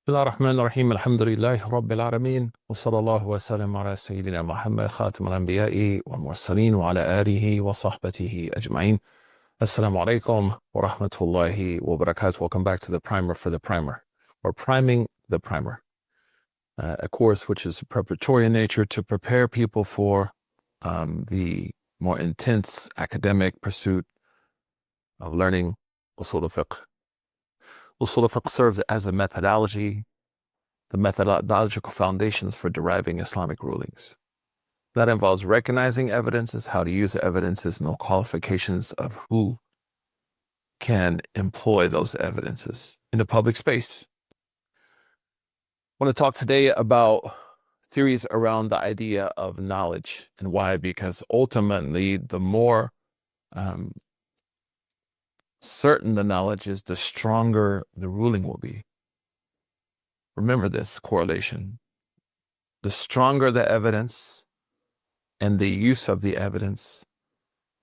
بسم الله الرحمن الرحيم الحمد لله رب العالمين وصلى الله وسلم على سيدنا محمد خاتم الأنبياء والمرسلين وعلى آله وصحبه أجمعين. Assalamu alaikum wa rahmatullahi wa barakatuh. Welcome back to the primer for the primer, or priming the primer, a course which is preparatory in nature to prepare people for the more intense academic pursuit of learning usul al-fiqh. Usul al-fiqh serves as a methodology, the methodological foundations for deriving Islamic rulings. That involves recognizing evidences, how to use the evidences, no qualifications of who can employ those evidences in the public space. I want to talk today about theories around the idea of knowledge and why, because ultimately the more certain the knowledge is, the stronger the ruling will be. Remember this correlation. The stronger the evidence and the use of the evidence,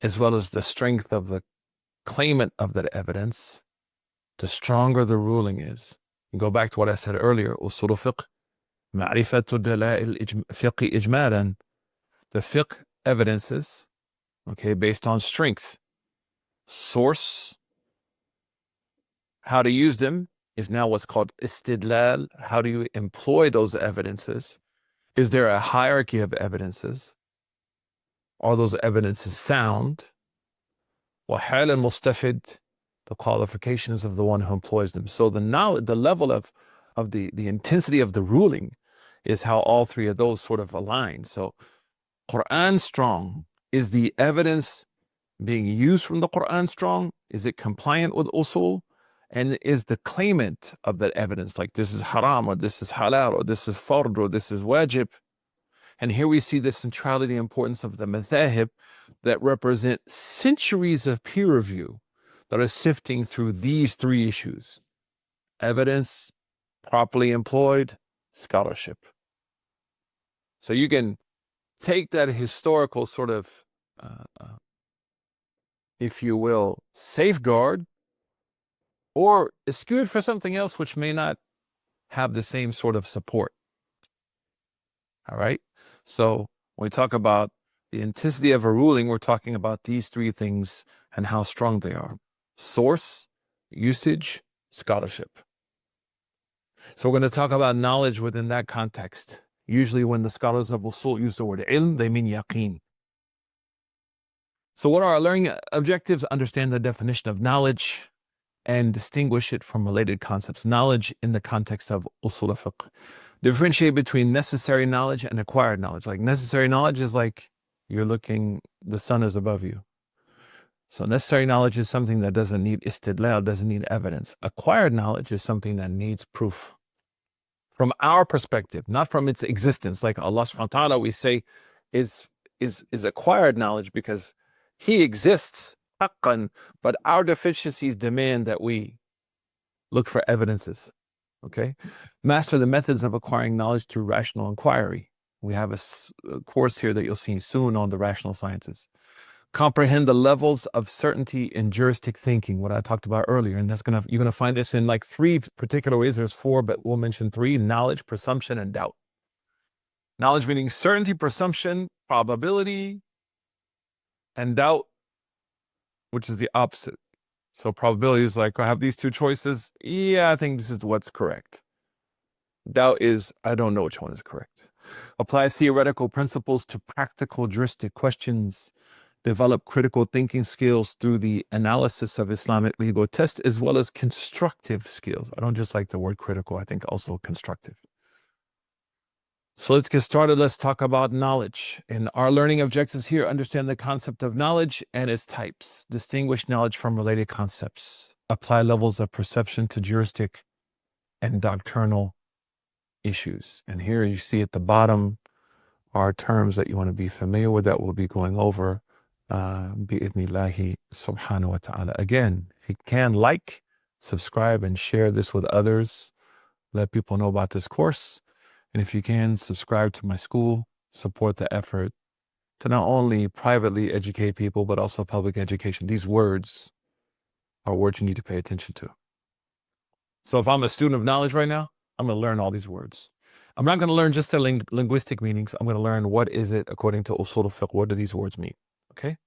as well as the strength of the claimant of that evidence, the stronger the ruling is. And go back to what I said earlier, usul al-fiqh, ma'rifatu dala'il fiqh ijmalan. The fiqh evidences, okay, based on strength, source, how to use them is now what's called istidlal. How do you employ those evidences? Is there a hierarchy of evidences? Are those evidences sound? وحال المستفid, the qualifications of the one who employs them. So the level of the intensity of the ruling is how all three of those sort of align. So Quran strong, is the evidence being used from the Quran strong? Is it compliant with usul? And is the claimant of that evidence, like this is haram, or this is halal, or this is fard, or this is wajib? And here we see the centrality and importance of the madhahib that represent centuries of peer review that are sifting through these three issues: evidence, properly employed, scholarship. So you can take that historical sort of, if you will, safeguard, or eschew it for something else which may not have the same sort of support. All right? So when we talk about the intensity of a ruling, we're talking about these three things and how strong they are: source, usage, scholarship. So we're going to talk about knowledge within that context. Usually when the scholars of usul use the word ilm, they mean yaqeen. So what are our learning objectives? Understand the definition of knowledge and distinguish it from related concepts. Knowledge in the context of usul al-fiqh. Differentiate between necessary knowledge and acquired knowledge. Like necessary knowledge is like you're looking, the sun is above you. So necessary knowledge is something that doesn't need istidlal, doesn't need evidence. Acquired knowledge is something that needs proof. From our perspective, not from its existence. Like Allah subhanahu wa ta'ala, we say is acquired knowledge because He exists, haqqan, but our deficiencies demand that we look for evidences. Okay? Master the methods of acquiring knowledge through rational inquiry. We have a course here that you'll see soon on the rational sciences. Comprehend the levels of certainty in juristic thinking, what I talked about earlier. And you're gonna find this in like three particular ways. There's four, but we'll mention three: knowledge, presumption, and doubt. Knowledge meaning certainty, presumption, probability, and doubt, which is the opposite. So probability is like, I have these two choices. Yeah, I think this is what's correct. Doubt is, I don't know which one is correct. Apply theoretical principles to practical juristic questions. Develop critical thinking skills through the analysis of Islamic legal text, as well as constructive skills. I don't just like the word critical, I think also constructive. So let's get started. Let's talk about knowledge. In our learning objectives here, understand the concept of knowledge and its types. Distinguish knowledge from related concepts. Apply levels of perception to juristic and doctrinal issues. And here you see at the bottom are terms that you want to be familiar with that we'll be going over bi'idhnillahi subhanahu wa ta'ala. Again, if you can, like, subscribe, and share this with others. Let people know about this course. And if you can, subscribe to my school, support the effort to not only privately educate people, but also public education. These words are words you need to pay attention to. So if I'm a student of knowledge right now, I'm going to learn all these words. I'm not going to learn just their linguistic meanings. I'm going to learn what is it according to usul al-fiqh. What do these words mean? Okay.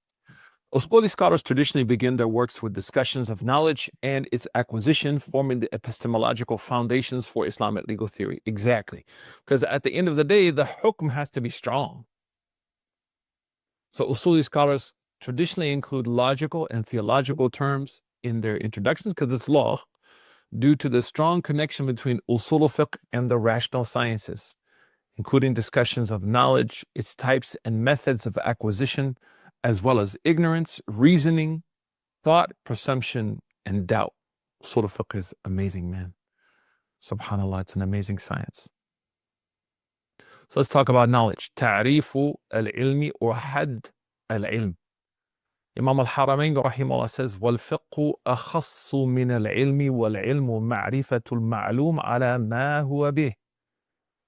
Usuli scholars traditionally begin their works with discussions of knowledge and its acquisition, forming the epistemological foundations for Islamic legal theory. Exactly. Because at the end of the day, the hukm has to be strong. So Usuli scholars traditionally include logical and theological terms in their introductions because it's law, due to the strong connection between usul al-fiqh and the rational sciences, including discussions of knowledge, its types and methods of acquisition, as well as ignorance, reasoning, thought, presumption, and doubt. Usul al-fiqh is amazing, man. Subhanallah, it's an amazing science. So let's talk about knowledge. Ta'rifu al-ilmi or had al-ilm. Imam al-Haramain rahimahullah says, وَالْفِقْهُ أَخَصُّ مِنَ الْعِلْمِ وَالْعِلْمُ مَعْرِفَةُ الْمَعْلُومِ عَلَى مَا هُوَ بِهِ.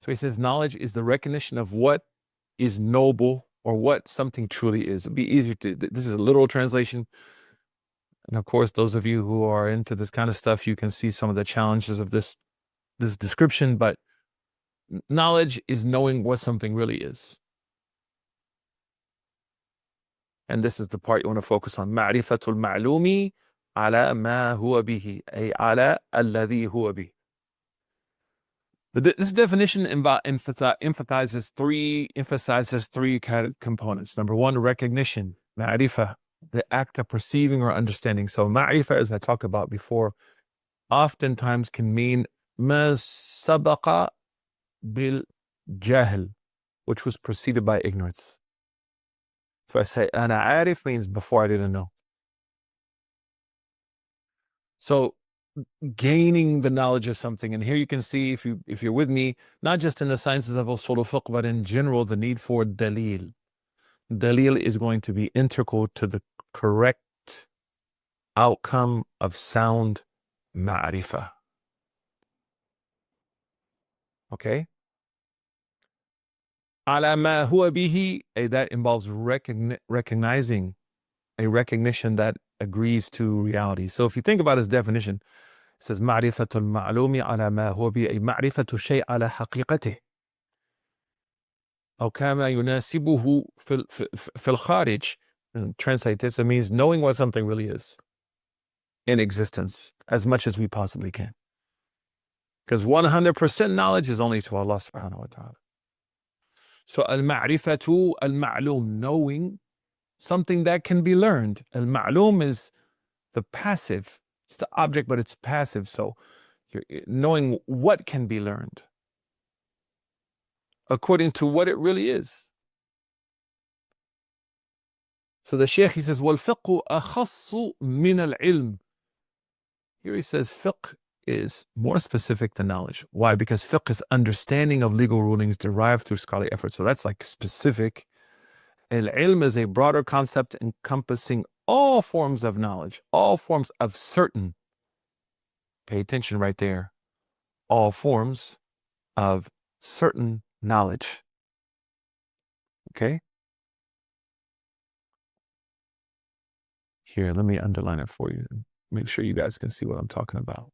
So he says, knowledge is the recognition of what is noble or what something truly is. It'd be easier to, this is a literal translation. And of course, those of you who are into this kind of stuff, you can see some of the challenges of this description, but knowledge is knowing what something really is. And this is the part you want to focus on. معرفة المعلوم على ما هو به أي على الذي هو به. This definition emphasizes three components. Number one, recognition, ma'rifah, the act of perceiving or understanding. So ma'rifah, as I talked about before, oftentimes can mean ma sabaqa bil jahl, which was preceded by ignorance. So I say ana arif means before I didn't know. So gaining the knowledge of something, and here you can see, if you're with me, not just in the sciences of usul al-fiqh, but in general, the need for dalil. Dalil is going to be integral to the correct outcome of sound ma'rifah. Okay? Ala ma huwa bihi, that involves recognizing a recognition that agrees to reality. So if you think about his definition, it says معرفة المعلوم على ما هو به أي معرفة الشيء على حقيقته أو كما يناسبه في الخارج. Translate this, it means knowing what something really is in existence as much as we possibly can. Because 100% knowledge is only to Allah subhanahu wa ta'ala. So al-ma'rifatu al-ma'lum, knowing something that can be learned. Al-ma'lum is the passive. It's the object, but it's passive. So you're knowing what can be learned according to what it really is. So the Shaykh, he says, وَالْفِقْهُ أَخَصُّ مِنَ الْعِلْمِ. Here he says fiqh is more specific than knowledge. Why? Because fiqh is understanding of legal rulings derived through scholarly effort. So that's like specific. Al-ilm is a broader concept encompassing all forms of knowledge, all forms of certain. Pay attention right there. All forms of certain knowledge. Okay? Here, let me underline it for you. Make sure you guys can see what I'm talking about.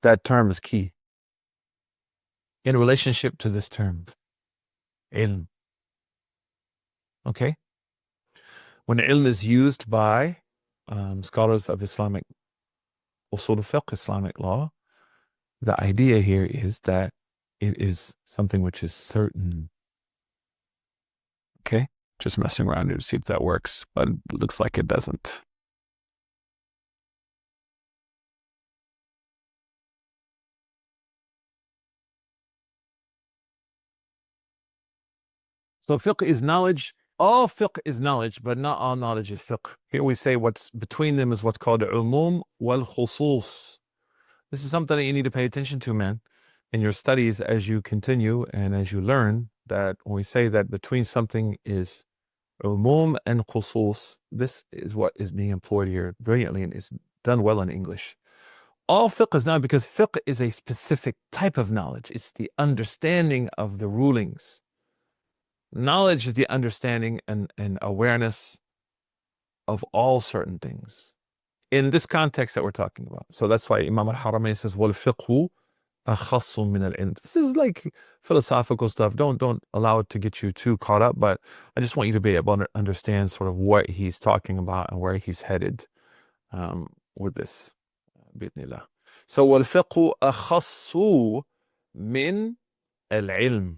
That term is key. In relationship to this term, ilm. Okay? When ilm is used by scholars of Islamic usul al-fiqh, Islamic law, the idea here is that it is something which is certain. Okay? Just messing around here to see if that works, but it looks like it doesn't. So fiqh is knowledge. All fiqh is knowledge, but not all knowledge is fiqh. Here we say what's between them is what's called umum wal khusus. This is something that you need to pay attention to, man, in your studies as you continue and as you learn, that when we say that between something is umum and khusus, this is what is being employed here brilliantly, and it's done well in English. All fiqh is not, because fiqh is a specific type of knowledge. It's the understanding of the rulings. Knowledge is the understanding and awareness of all certain things in this context that we're talking about. So that's why Imam al-Haramain says, وَالْفِقْهُ أخص من العلم. This is like philosophical stuff. Don't allow it to get you too caught up, but I just want you to be able to understand sort of what he's talking about and where he's headed with this. بإذن الله. So والفقه أخص من العلم.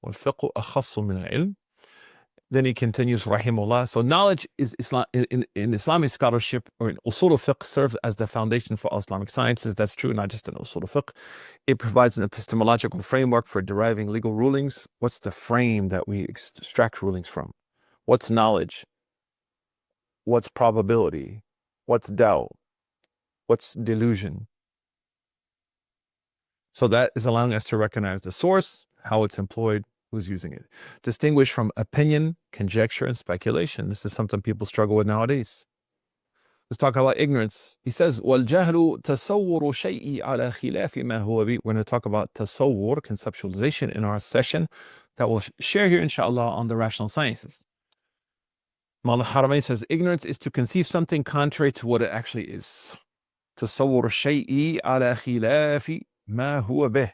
والفقه أخص من العلم. Then he continues, rahimullah. So knowledge is Islam in Islamic scholarship, or in usul al-fiqh, serves as the foundation for all Islamic sciences. That's true, not just in usul al-fiqh. It provides an epistemological framework for deriving legal rulings. What's the frame that we extract rulings from? What's knowledge? What's probability? What's doubt? What's delusion? So that is allowing us to recognize the source, how it's employed, who's using it. Distinguish from opinion, conjecture, and speculation. This is something people struggle with nowadays. Let's talk about ignorance. He says, وَالْجَهْلُ تَصَوُّرُ شَيْءِ عَلَى خِلَافِ مَا هُوَ بِهِ. We're going to talk about tasawwur, conceptualization, in our session that we'll share here, inshallah, on the rational sciences. Mawlana Haramain says, ignorance is to conceive something contrary to what it actually is. تَصَوُّرُ شَيْءِ عَلَى خِلَافِ مَا هُوَ بِهِ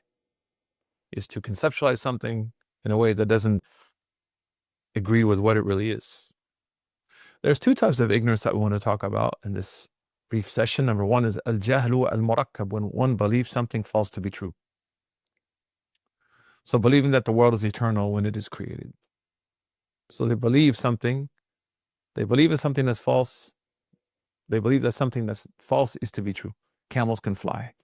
is to conceptualize something in a way that doesn't agree with what it really is. There's two types of ignorance that we want to talk about in this brief session. Number one is al-jahlu al-murakkab, when one believes something false to be true. So believing that the world is eternal when it is created. So they believe in something that's false. They believe that something that's false is to be true. Camels can fly.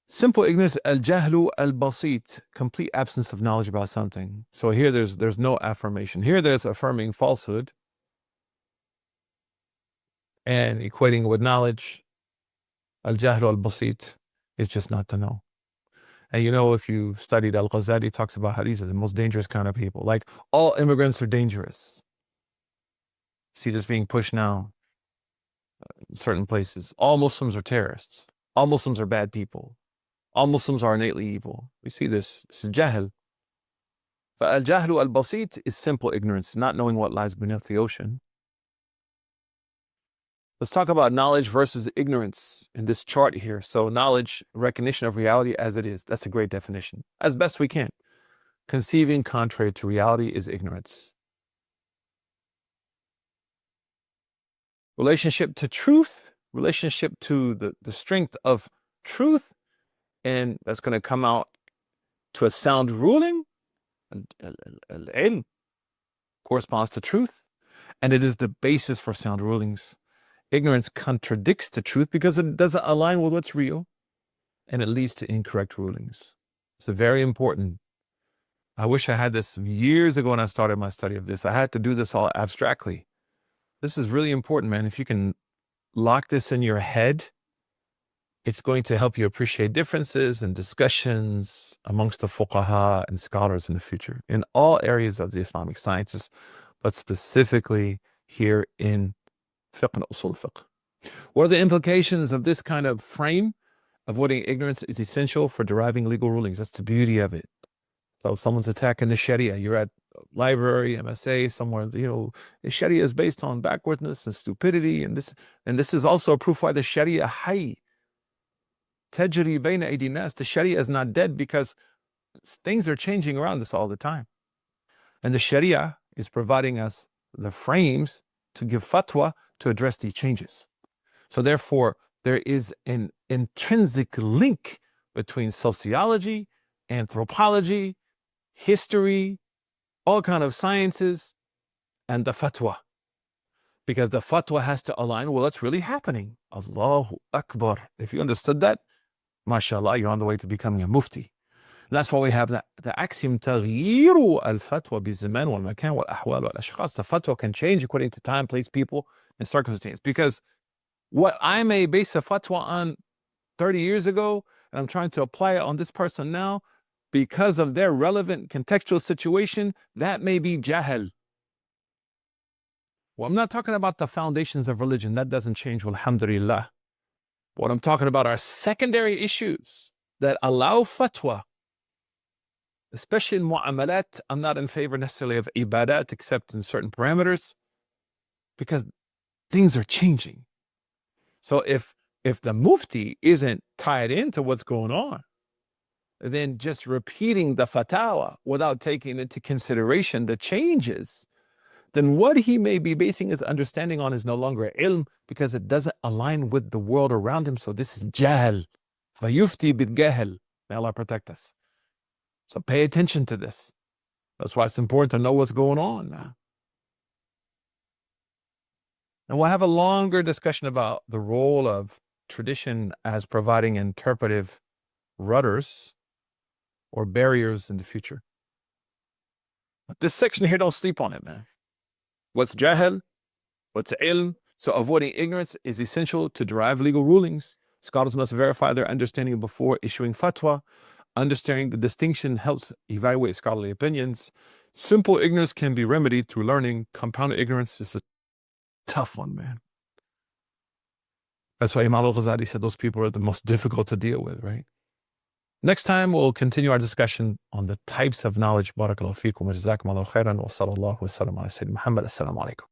Simple ignorance, al-jahlu al-basit, complete absence of knowledge about something. So here there's no affirmation. Here there's affirming falsehood and equating with knowledge. Al-jahlu al-basit is just not to know. And you know, if you studied Al-Ghazali, talks about how these are the most dangerous kind of people. Like, all immigrants are dangerous. See this being pushed now in certain places. All Muslims are terrorists. All Muslims are bad people. All Muslims are innately evil. We see this. This is jahl. But al-jahlu al-basit is simple ignorance, not knowing what lies beneath the ocean. Let's talk about knowledge versus ignorance in this chart here. So knowledge, recognition of reality as it is. That's a great definition. As best we can. Conceiving contrary to reality is ignorance. Relationship to truth, relationship to the strength of truth, and that's going to come out to a sound ruling. Al-ilm corresponds to truth, and it is the basis for sound rulings. Ignorance contradicts the truth because it doesn't align with what's real, and it leads to incorrect rulings. It's very important. I wish I had this years ago when I started my study of this. I had to do this all abstractly. This is really important, man. If you can lock this in your head, it's going to help you appreciate differences and discussions amongst the fuqaha and scholars in the future, in all areas of the Islamic sciences, but specifically here in fiqh and usul fiqh. What are the implications of this kind of frame? Avoiding ignorance is essential for deriving legal rulings. That's the beauty of it. So someone's attacking the Sharia. You're at library, MSA, somewhere, you know, the Sharia is based on backwardness and stupidity. And this is also a proof why the Sharia hayy. Tajri bayna aydi nas. The Sharia is not dead because things are changing around us all the time. And the Sharia is providing us the frames to give fatwa to address these changes. So therefore, there is an intrinsic link between sociology, anthropology, history, all kind of sciences, and the fatwa. Because the fatwa has to align with what's really happening. Allahu Akbar. If you understood that, mashallah, you're on the way to becoming a mufti. And that's why we have the axiom تغيير الفتوى بالزمان والمكان والأحوال والأشخاص. The fatwa can change according to time, place, people, and circumstance. Because what I may base a fatwa on 30 years ago, and I'm trying to apply it on this person now, because of their relevant contextual situation, that may be jahal. Well, I'm not talking about the foundations of religion. That doesn't change, alhamdulillah. What I'm talking about are secondary issues that allow fatwa, especially in mu'amalat. I'm not in favor necessarily of ibadat, except in certain parameters, because things are changing. So if the mufti isn't tie it into what's going on, then just repeating the fatwa without taking into consideration the changes, then what he may be basing his understanding on is no longer ilm, because it doesn't align with the world around him. So this is jahl. Fayufti bil jahl. May Allah protect us. So pay attention to this. That's why it's important to know what's going on now. And we'll have a longer discussion about the role of tradition as providing interpretive rudders or barriers in the future. But this section here, don't sleep on it, man. What's jahil? What's ilm? So avoiding ignorance is essential to derive legal rulings. Scholars must verify their understanding before issuing fatwa. Understanding the distinction helps evaluate scholarly opinions. Simple ignorance can be remedied through learning. Compounded ignorance is a tough one, man. That's why Imam al-Ghazali said those people are the most difficult to deal with, right? Next time, we'll continue our discussion on the types of knowledge. Barakallahu feekum wa jazakum Allahu khairan wa sallallahu wa sallam ala Sayyidina Muhammad. Assalamu alaikum.